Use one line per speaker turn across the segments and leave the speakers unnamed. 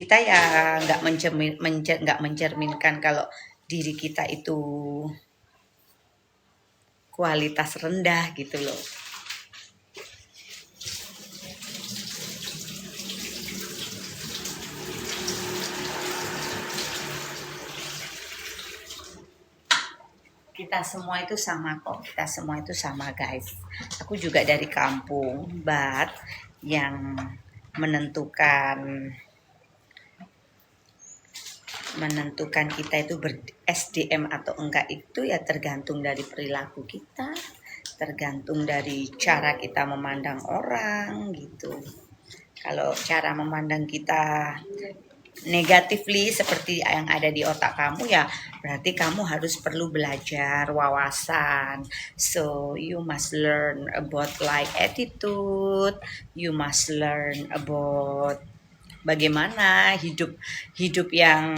kita ya nggak mencerminkan kalau diri kita itu kualitas rendah gitu loh. Kita semua itu sama kok, kita semua itu sama guys. Aku juga dari kampung, but yang menentukan kita itu ber-SDM atau enggak itu ya tergantung dari perilaku kita, tergantung dari cara kita memandang orang gitu. Kalau cara memandang kita negatively seperti yang ada di otak kamu, ya berarti kamu harus perlu belajar wawasan. So you must learn about like attitude, you must learn about bagaimana hidup yang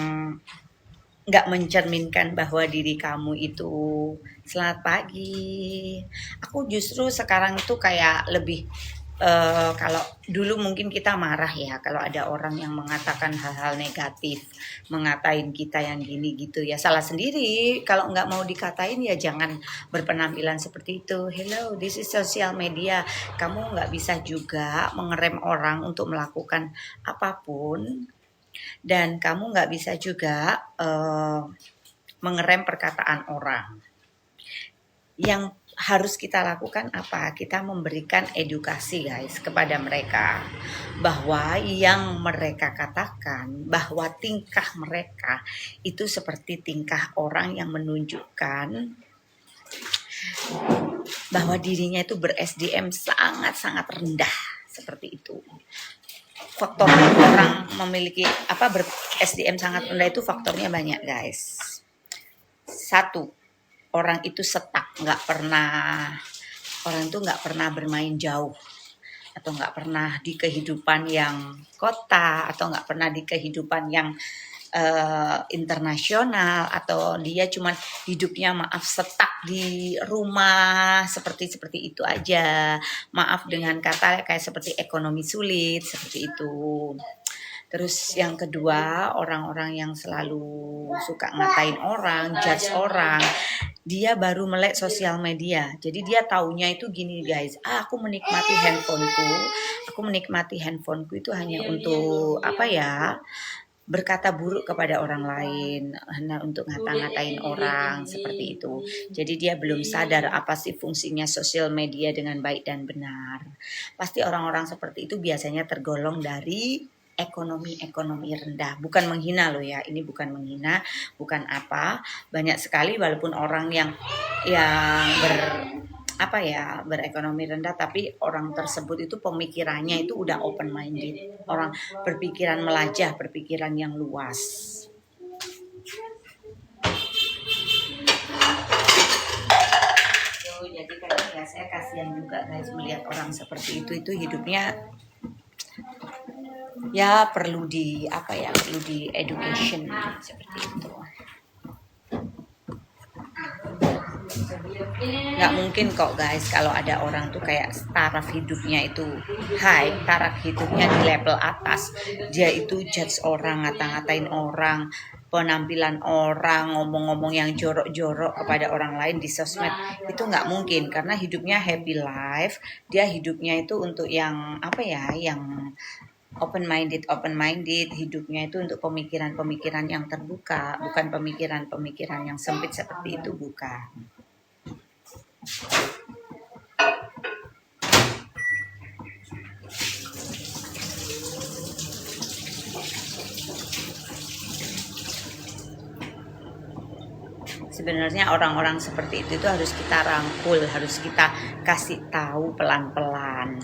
nggak mencerminkan bahwa diri kamu itu selamat pagi. Aku justru sekarang itu kayak lebih kalau dulu mungkin kita marah ya kalau ada orang yang mengatakan hal-hal negatif, mengatain kita yang gini gitu ya, salah sendiri. Kalau nggak mau dikatain ya jangan berpenampilan seperti itu. Hello, this is social media. Kamu nggak bisa juga mengerem orang untuk melakukan apapun, dan kamu nggak bisa juga mengerem perkataan orang. Yang harus kita lakukan apa? Kita memberikan edukasi guys kepada mereka bahwa yang mereka katakan bahwa tingkah mereka itu seperti tingkah orang yang menunjukkan bahwa dirinya itu ber-SDM sangat-sangat rendah, seperti itu. Faktor orang memiliki ber-SDM sangat rendah itu faktornya banyak guys. Satu, orang itu setak, orang itu nggak pernah bermain jauh, atau nggak pernah di kehidupan yang kota, atau nggak pernah di kehidupan yang internasional, atau dia cuman hidupnya setak di rumah seperti itu aja. Maaf dengan kata kayak seperti ekonomi sulit seperti itu. Terus yang kedua, orang-orang yang selalu suka ngatain orang, judge orang, dia baru melek sosial media. Jadi dia taunya itu gini guys, aku menikmati handphoneku itu hanya untuk berkata buruk kepada orang lain, hanya untuk ngata-ngatain orang seperti itu. Jadi dia belum sadar apa sih fungsinya sosial media dengan baik dan benar. Pasti orang-orang seperti itu biasanya tergolong dari ekonomi rendah. Bukan menghina loh ya, ini bukan menghina, bukan apa. Banyak sekali walaupun orang yang berekonomi rendah, tapi orang tersebut itu pemikirannya itu udah open minded, orang berpikiran melajah, berpikiran yang luas. Jadi kadang ya saya kasihan juga guys melihat orang seperti itu hidupnya ya perlu di education seperti itu. Nggak mungkin kok guys kalau ada orang tuh kayak taraf hidupnya itu high, taraf hidupnya di level atas, dia itu judge orang, ngata-ngatain orang, penampilan orang, ngomong-ngomong yang jorok-jorok kepada orang lain di sosmed. Itu nggak mungkin, karena hidupnya happy life, dia hidupnya itu untuk yang yang open minded, hidupnya itu untuk pemikiran yang terbuka, bukan pemikiran yang sempit seperti itu, bukan. Sebenarnya orang-orang seperti itu harus kita rangkul, harus kita kasih tahu pelan-pelan.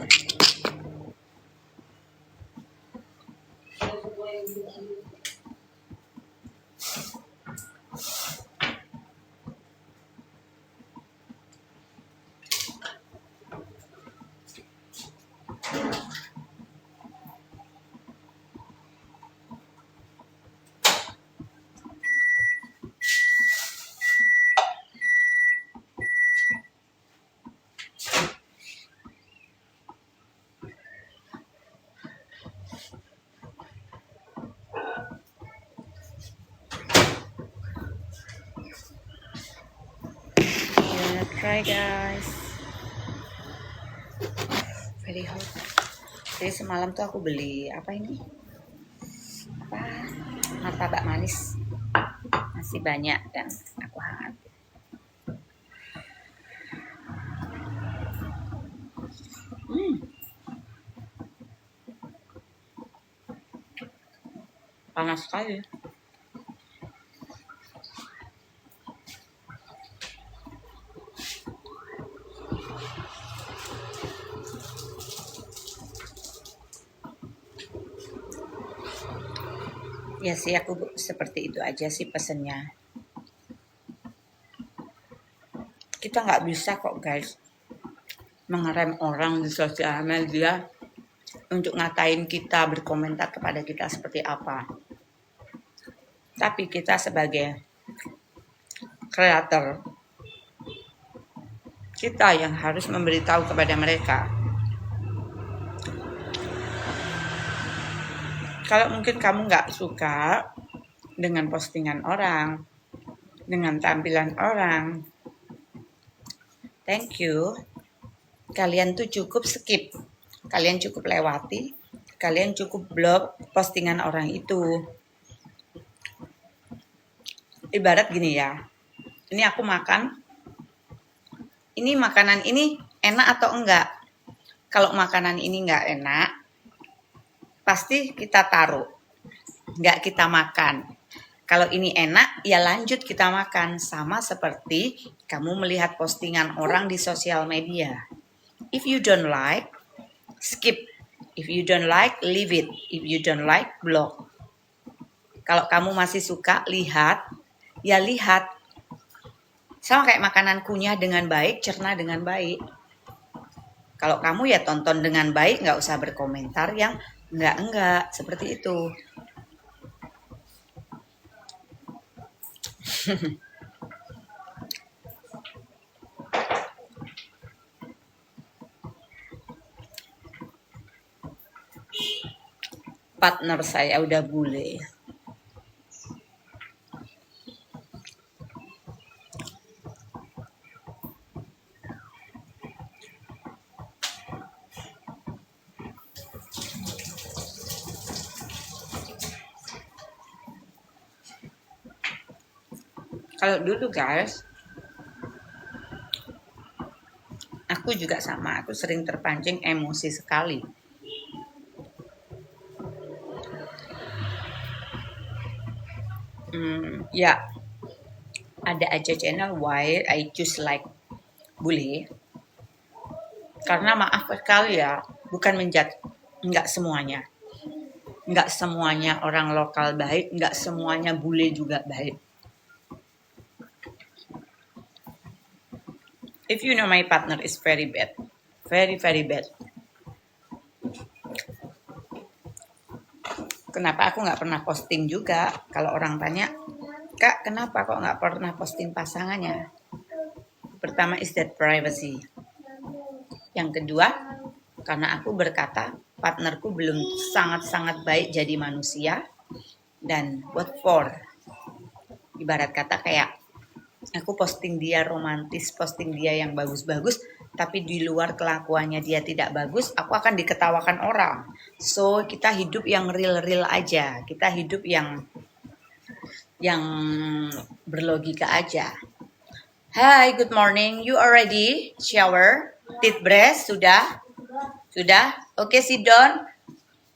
try guys. Very hot. Jadi semalam tuh aku beli apa ini? Martabak manis. Masih banyak dan aku hangat. Panas sekali. Ya sih, aku seperti itu aja sih pesennya. Kita nggak bisa kok guys mengerem orang di sosial media untuk ngatain kita, berkomentar kepada kita seperti apa. Tapi kita sebagai kreator, kita yang harus memberitahu kepada mereka. Kalau mungkin kamu nggak suka dengan postingan orang, dengan tampilan orang, thank you. Kalian tuh cukup skip, kalian cukup lewati, kalian cukup blok postingan orang itu. Ibarat gini ya, ini aku makan, ini makanan ini enak atau enggak? Kalau makanan ini enggak enak, pasti kita taruh, enggak kita makan. Kalau ini enak, ya lanjut kita makan. Sama seperti kamu melihat postingan orang di sosial media. If you don't like, skip. If you don't like, leave it. If you don't like, block. Kalau kamu masih suka lihat, ya lihat. Sama kayak makanan kunyah dengan baik, cerna dengan baik. Kalau kamu ya tonton dengan baik, nggak usah berkomentar yang enggak, seperti itu. Partner saya udah bule. Kalau dulu guys, aku juga sama, aku sering terpancing emosi sekali. Ya, ada aja channel why I choose like bule. Karena maaf sekali ya, bukan menjat, nggak semuanya. Nggak semuanya orang lokal baik, nggak semuanya bule juga baik. If you know my partner is very bad, very very bad. Kenapa aku nggak pernah posting juga? Kalau orang tanya, Kak, kenapa kok nggak pernah posting pasangannya? Pertama is that privacy. Yang kedua, karena aku berkata partnerku belum sangat-sangat baik jadi manusia. Dan what for? Ibarat kata kayak aku posting dia romantis, posting dia yang bagus-bagus, tapi di luar kelakuannya dia tidak bagus, aku akan diketawakan orang. So, kita hidup yang real-real aja. Kita hidup yang berlogika aja. Hi, good morning. You already shower? Teeth brush? Sudah? Sudah? Oke, sit down.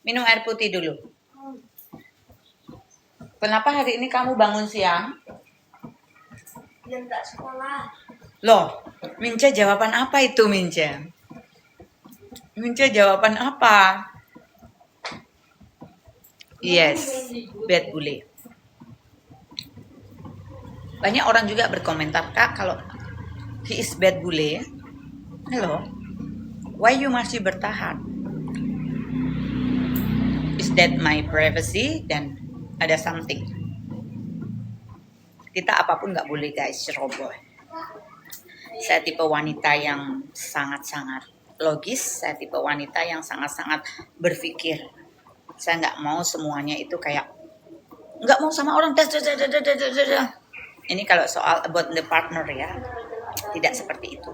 Minum air putih dulu. Kenapa hari ini kamu bangun siang?
Yang tak sekolah.
Loh, Minca jawaban apa itu Minca? Minca jawaban apa? Yes, bad bully. Banyak orang juga berkomentar, Kak, kalau he is bad bully. Hello, why you masih bertahan? Is that my privacy? Dan ada something. Kita apapun nggak boleh guys, ceroboh. Saya tipe wanita yang sangat-sangat logis. Saya tipe wanita yang sangat-sangat berpikir. Saya nggak mau semuanya itu kayak nggak mau sama orang. Ini kalau soal about the partner ya. Tidak seperti itu.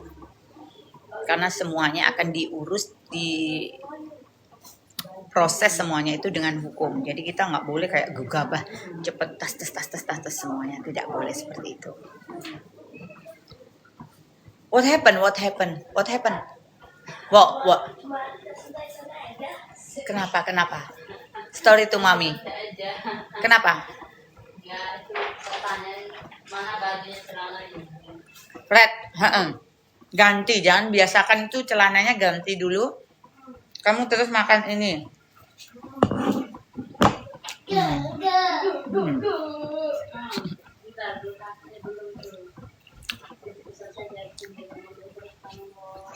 Karena semuanya akan diurus, di proses semuanya itu dengan hukum. Jadi kita nggak boleh kayak gegabah, cepet tas semuanya. Tidak boleh seperti itu. What happened? What happened? What happened? What?
Cuma santai-santai aja.
Kenapa? Story to mami. Kenapa?
Ya, itu pertanyaan mana bajunya celana ini.
Red, ganti, jangan biasakan itu celananya ganti dulu. Kamu terus makan ini.
Bentar, dulu kakinya belum tuh.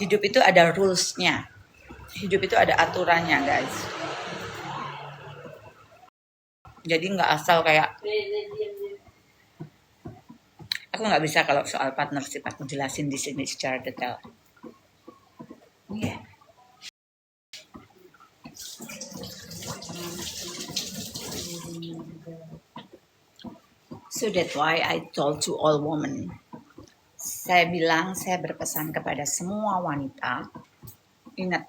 Hidup itu ada rules-nya. Hidup itu ada aturannya, guys. Jadi nggak asal kayak, aku nggak bisa kalau soal partnership aku jelasin di sini secara detail. Yeah. So that's why I told to all women. Saya berpesan kepada semua wanita, ingat,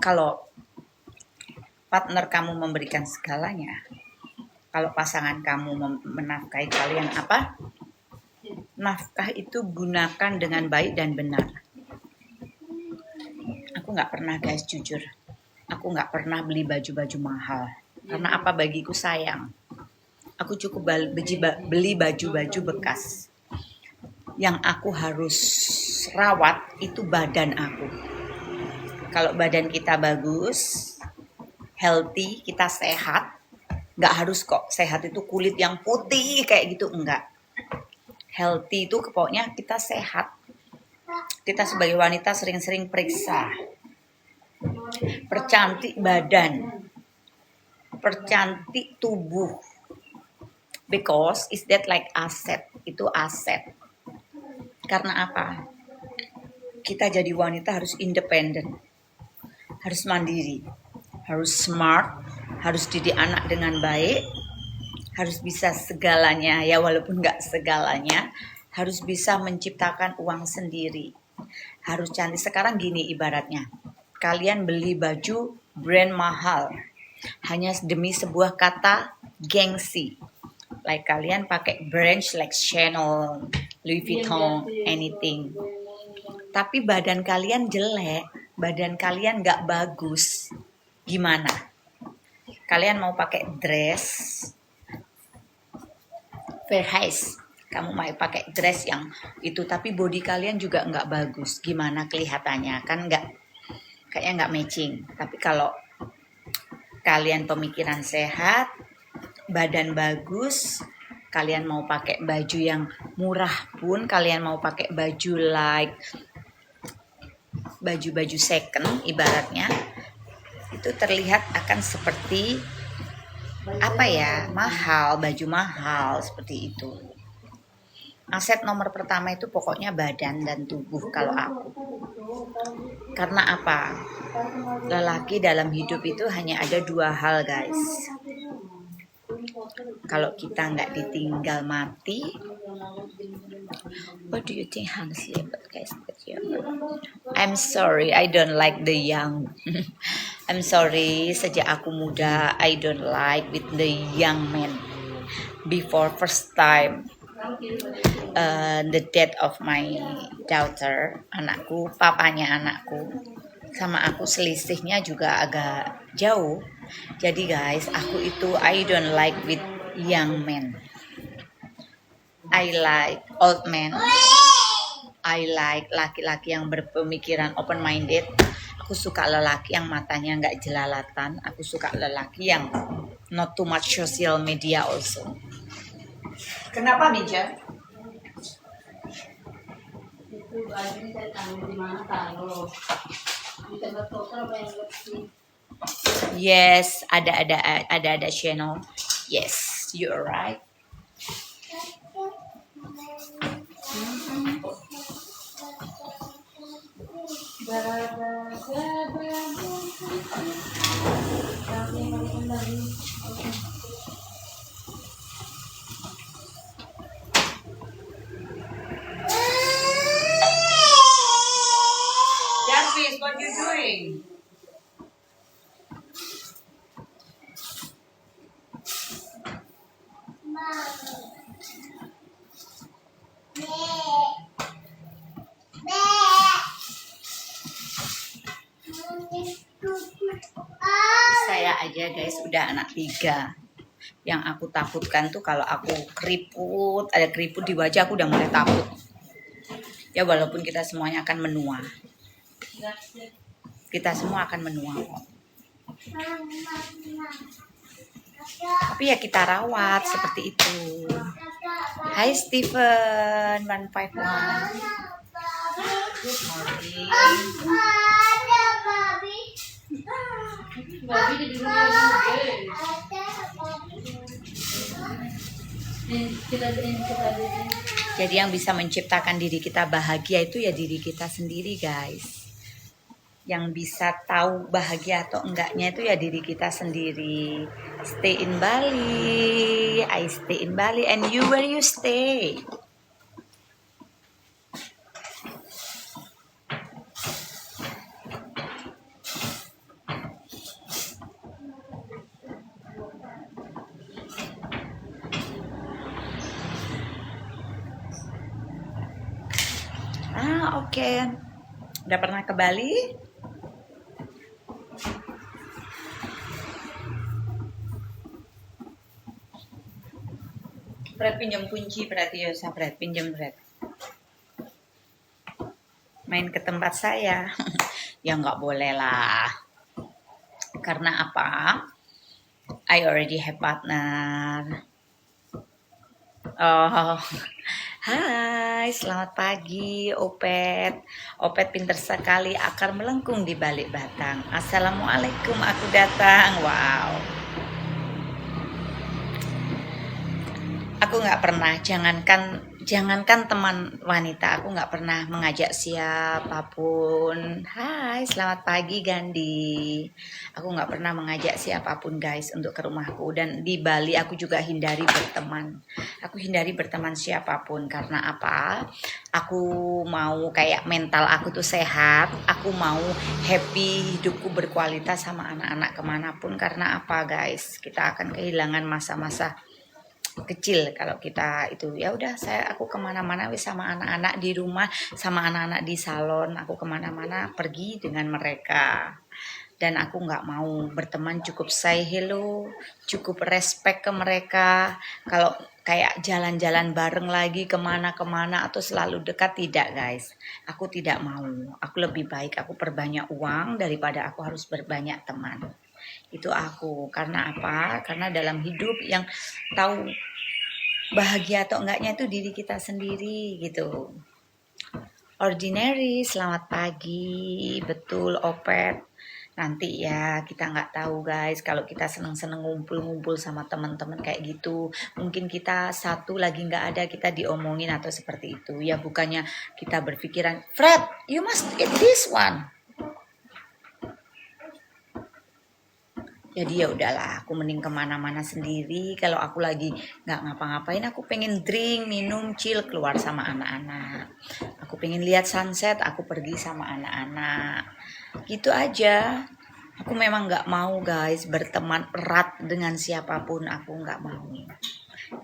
kalau partner kamu memberikan segalanya, kalau pasangan kamu menafkahi kalian apa? Nafkah itu gunakan dengan baik dan benar. Aku nggak pernah, guys, jujur. Aku nggak pernah beli baju-baju mahal. Karena apa, bagiku sayang. Aku cukup beli baju-baju bekas. Yang aku harus rawat itu badan aku. Kalau badan kita bagus, healthy, kita sehat, nggak harus kok sehat itu kulit yang putih kayak gitu, enggak. Healthy itu pokoknya kita sehat. Kita sebagai wanita sering-sering periksa, percantik badan, percantik tubuh, because is that like asset, itu aset. Karena apa? Kita jadi wanita harus independen, harus mandiri, harus smart, harus didik anak dengan baik, harus bisa segalanya, ya walaupun nggak segalanya, harus bisa menciptakan uang sendiri, harus cantik. Sekarang gini ibaratnya, kalian beli baju brand mahal, hanya demi sebuah kata gengsi. Like kalian pakai brand like Chanel, Louis Vuitton, anything. Tapi badan kalian jelek, badan kalian nggak bagus. Gimana? Kalian mau pakai dress Versace, kamu mau pakai dress yang itu, tapi body kalian juga nggak bagus. Gimana kelihatannya? Kan kayaknya nggak matching. Tapi kalau kalian pemikiran sehat, badan bagus, kalian mau pakai baju yang murah pun, kalian mau pakai baju like baju-baju second ibaratnya, itu terlihat akan seperti apa ya, mahal, baju mahal seperti itu. Aset nomor pertama itu pokoknya badan dan tubuh kalau aku. Karena apa? Lelaki dalam hidup itu hanya ada dua hal, guys. Kalau kita nggak ditinggal mati, what do you think, Hansi? Guys, I'm sorry, I don't like the young. I'm sorry, sejak aku muda, I don't like with the young men. Before first time, the death of my daughter, anakku, papanya anakku, sama aku selisihnya juga agak jauh. Jadi guys, aku itu I don't like with young men. I like old men. I like laki-laki yang berpemikiran open minded. Aku suka lelaki yang matanya nggak jelalatan. Aku suka lelaki yang not too much social media also. Kenapa, Mija?
Itu bajunya saya taruh di mana taruh. Di tempat kotor apa yang bersih?
Yes, ada channel. Yes, you're right. Saya aja guys udah anak 3. Yang aku takutkan tuh kalau aku keriput, ada keriput di wajah aku udah mulai takut. Ya walaupun kita semuanya akan menua. Kita semua akan menua kok. Tapi ya kita rawat seperti itu. Hai Steven 151. Good morning.
Babi di rumah juga.
Jadi yang bisa menciptakan diri kita bahagia itu ya diri kita sendiri guys. Yang bisa tahu bahagia atau enggaknya itu ya diri kita sendiri. Stay in Bali, I stay in Bali, and you where you stay? Oke. Udah pernah ke Bali? Fred pinjam kunci berarti ya, Fred pinjam Fred. Main ke tempat saya. Ya nggak boleh lah. Karena apa? I already have partner. Oh, hai, selamat pagi, Opet. Opet pinter sekali, akar melengkung di balik batang. Assalamualaikum, aku datang. Wow. Aku nggak pernah, jangankan teman wanita, aku nggak pernah mengajak siapapun. Hai, selamat pagi Gandhi. Aku nggak pernah mengajak siapapun guys untuk ke rumahku, dan di Bali aku juga hindari berteman. Aku hindari berteman siapapun karena apa? Aku mau kayak mental aku tuh sehat. Aku mau happy, hidupku berkualitas sama anak-anak kemanapun. Karena apa guys? Kita akan kehilangan masa-masa kecil kalau kita itu. Ya udah, aku kemana-mana wis sama anak-anak di rumah, sama anak-anak di salon. Aku kemana-mana pergi dengan mereka. Dan aku nggak mau berteman, cukup say hello, cukup respect ke mereka. Kalau kayak jalan-jalan bareng lagi kemana-kemana atau selalu dekat, tidak guys. Aku tidak mau. Aku lebih baik aku perbanyak uang daripada aku harus berbanyak teman. Itu aku. Karena apa? Karena dalam hidup yang tahu bahagia atau enggaknya itu diri kita sendiri gitu. Ordinary, selamat pagi. Betul, Opet. Nanti ya kita nggak tahu guys, kalau kita seneng-seneng ngumpul-ngumpul sama teman-teman kayak gitu, mungkin kita satu lagi nggak ada, kita diomongin atau seperti itu. Ya bukannya kita berpikiran, Fred, you must eat this one. Jadi ya udahlah, aku mending kemana-mana sendiri. Kalau aku lagi nggak ngapa-ngapain, aku pengen drink, minum, chill, keluar sama anak-anak. Aku pengen lihat sunset, aku pergi sama anak-anak. Gitu aja. Aku memang nggak mau guys berteman erat dengan siapapun. Aku nggak mau.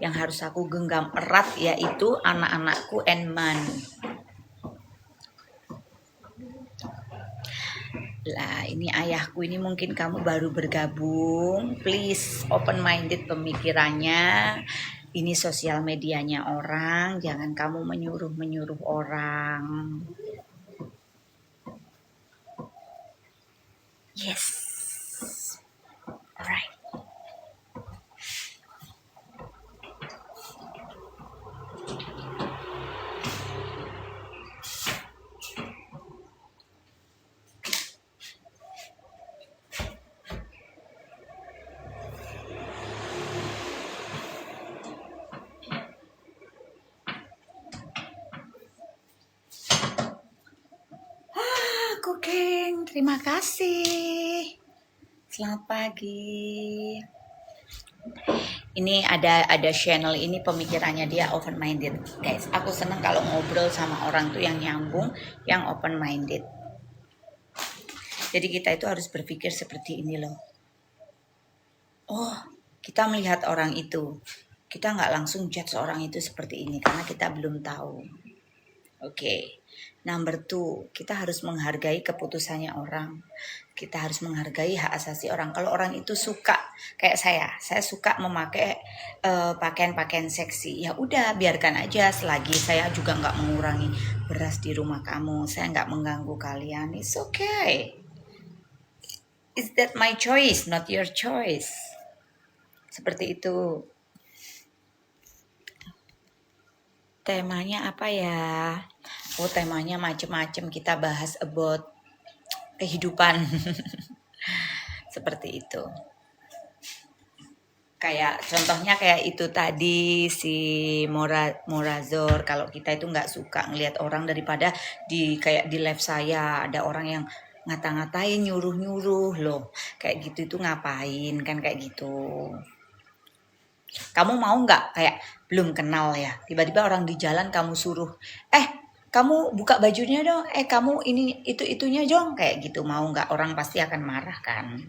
Yang harus aku genggam erat yaitu anak-anakku and money. Lah, ini ayahku, ini mungkin kamu baru bergabung. Please open minded pemikirannya. Ini sosial medianya orang, jangan kamu menyuruh-menyuruh orang. Yes. Alright. Cooking, terima kasih. Selamat pagi. Ini ada channel ini, pemikirannya dia open minded, guys. Aku seneng kalau ngobrol sama orang tuh yang nyambung, yang open minded. Jadi kita itu harus berpikir seperti ini loh. Oh, kita melihat orang itu. kita nggak langsung judge seorang itu seperti ini karena kita belum tahu. Oke. Number 2, kita harus menghargai keputusannya orang. Kita harus menghargai hak asasi orang. Kalau orang itu suka, kayak saya suka memakai pakaian-pakaian seksi. Ya udah, biarkan aja. Selagi saya juga nggak mengurangi beras di rumah kamu, saya nggak mengganggu kalian. It's okay. Is that my choice, not your choice. Seperti itu. Temanya apa ya? Oh, temanya macem-macem. Kita bahas about kehidupan. Seperti itu. Kayak contohnya kayak itu tadi si Morazor. Kalau kita itu nggak suka ngelihat orang daripada kayak di live saya ada orang yang ngata-ngatain, nyuruh-nyuruh loh. Kayak gitu itu ngapain kan kayak gitu. Kamu mau nggak kayak belum kenal ya, tiba-tiba orang di jalan kamu suruh, kamu buka bajunya dong, kamu ini itunya dong, kayak gitu, mau nggak? Orang pasti akan marah kan.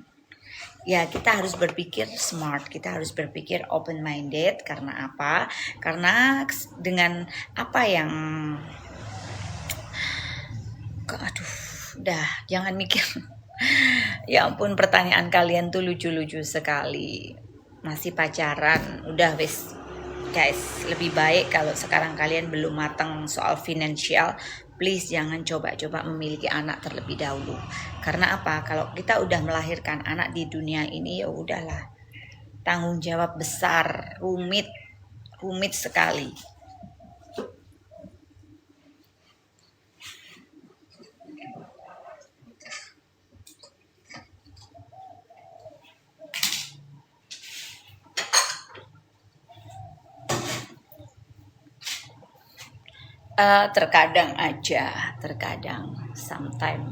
Ya kita harus berpikir smart, kita harus berpikir open minded. Karena apa? Karena dengan apa yang aduh, udah jangan mikir. Ya ampun, pertanyaan kalian tuh lucu-lucu sekali. Masih pacaran, udah wes guys, lebih baik kalau sekarang kalian belum matang soal finansial, please jangan coba-coba memiliki anak terlebih dahulu. Karena apa? Kalau kita udah melahirkan anak di dunia ini, ya udahlah, tanggung jawab besar, rumit sekali. Terkadang aja, sometimes,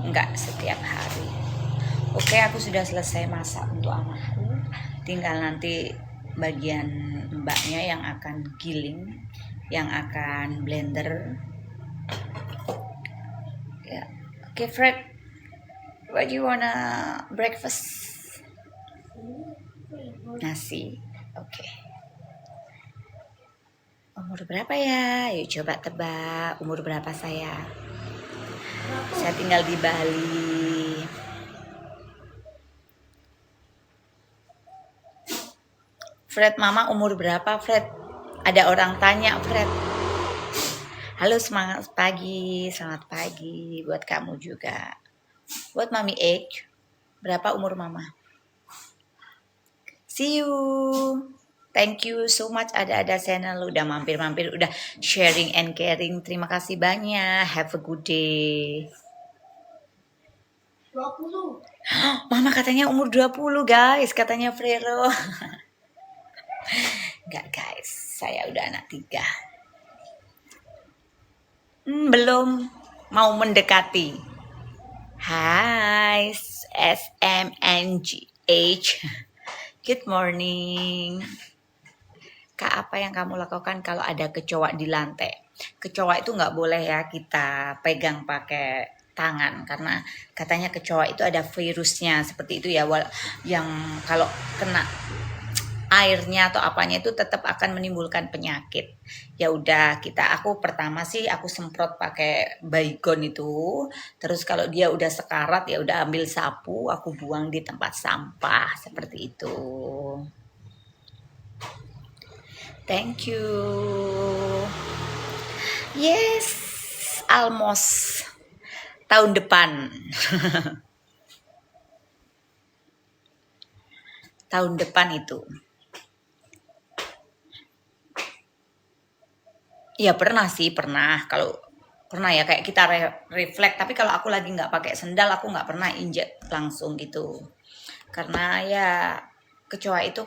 enggak setiap hari. Oke, aku sudah selesai masak untuk anakku. Tinggal nanti bagian mbaknya yang akan giling, yang akan blender. Ya, oke Fred, what do you wanna breakfast? Nasi, oke. Umur berapa ya? Yuk coba tebak umur berapa saya. Saya tinggal di Bali. Fred, mama umur berapa Fred? Ada orang tanya Fred. Halo, selamat pagi buat kamu juga. Buat mami age, berapa umur mama? See you. Thank you so much ada channel, udah mampir, udah sharing and caring. Terima kasih banyak. Have a good day.
20.
Mama katanya umur 20 guys, katanya Frero. Enggak guys, saya udah anak 3. Belum, mau mendekati. Hai, SMNGH. Good morning. Kak, apa yang kamu lakukan kalau ada kecoa di lantai? Kecoa itu nggak boleh ya kita pegang pakai tangan, karena katanya kecoa itu ada virusnya seperti itu ya, yang kalau kena airnya atau apanya itu tetap akan menimbulkan penyakit. Ya udah, aku pertama sih aku semprot pakai baygon itu, terus kalau dia udah sekarat ya udah ambil sapu, aku buang di tempat sampah seperti itu. Thank you. Yes, almost tahun depan. Tahun depan itu. Ya pernah sih, kalau pernah ya kayak kita refleks. Tapi kalau aku lagi nggak pakai sendal, aku nggak pernah injek langsung gitu. Karena ya kecoa itu